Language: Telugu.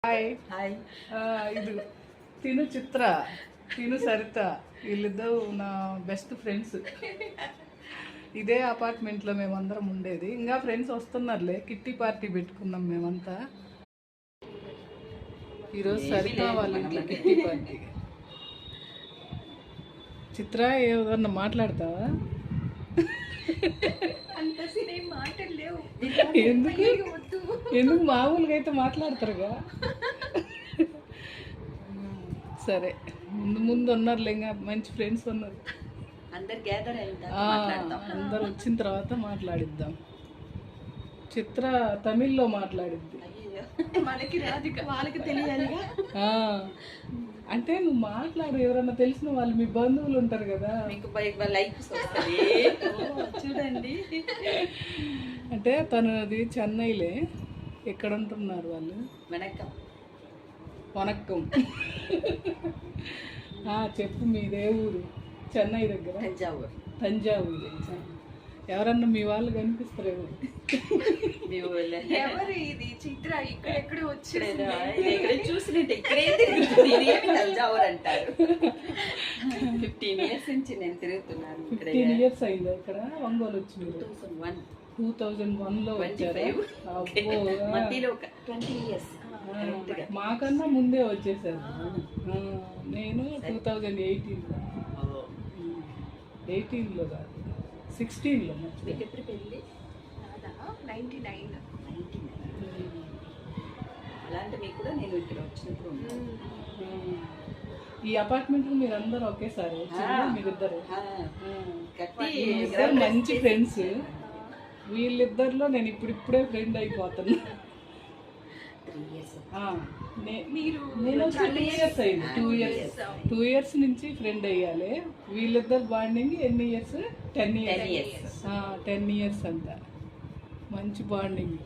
Hi hi. ఇది తిను చిత్ర, తిను సరిత, వీళ్ళిద్దరు నా బెస్ట్ ఫ్రెండ్స్. ఇదే అపార్ట్మెంట్లో మేమందరం ఉండేది. ఇంకా ఫ్రెండ్స్ వస్తున్నారులే, కిట్టి పార్టీ పెట్టుకున్నాం మేమంతా. ఈరోజు సరిత వాళ్ళ ఇంట్లో కిట్టి పార్టీ. చిత్ర ఏదన్నా మాట్లాడతావా? ఎందుకు మామూలుగా అయితే మాట్లాడతారుగా. సరే, ముందు ముందు ఉన్నారులే, ఇంకా మంచి ఫ్రెండ్స్ ఉన్నారు. అందరు వచ్చిన తర్వాత మాట్లాడిద్దాం. చిత్ర తమిళ్లో మాట్లాడిద్ది. మనకి రాదు, వాళ్ళకి తెలియాలిగా. అంటే నువ్వు మాట్లాడు, ఎవరన్నా తెలిసిన వాళ్ళు మీ బంధువులు ఉంటారు కదా, మీకు లైక్స్ వస్తాయి చూడండి. అంటే తనది చెన్నైలే. ఎక్కడ ఉంటున్నారు వాళ్ళు? వనక్కం. వనక్కం. చెప్పు, మీదే ఊరు? చెన్నై దగ్గర తంజావూరు. ఎవరన్నా మీ వాళ్ళు కనిపిస్తారేమో. ఎవరు ఇది? చిత్ర ఇక్కడెక్కడ వచ్చేది? చూసినట్టు తంజావూరు అంటారు. 15 years నుంచి నేను తిరుగుతున్నాను. 15 years అయిందా ఇక్కడ? ఒంగోలు వచ్చి 2001లో వచ్చారు. మధ్యలో 20 years. మాకన్నా ముందే వచ్చేసారు. నేను 2018లో కాదు, 16లో. మీకు ఎప్పుడు పెళ్ళి? 99. అలాంటి మీకు కూడా నేను ఇక్కడ వచ్చినప్పుడు ఈ అపార్ట్మెంట్ లో మీరు అందరూ ఒకేసారి మీరిద్దరు మంచి ఫ్రెండ్స్. వీళ్ళిద్దరిలో నేను ఇప్పుడిప్పుడే ఫ్రెండ్ అయిపోతున్నా. నేను 2 years అయింది. 2 years నుంచి ఫ్రెండ్ అయ్యాలి. వీళ్ళిద్దరు బాండింగ్ ఎన్ని ఇయర్స్? 10 years. 10 years అంట. మంచి బాండింగ్.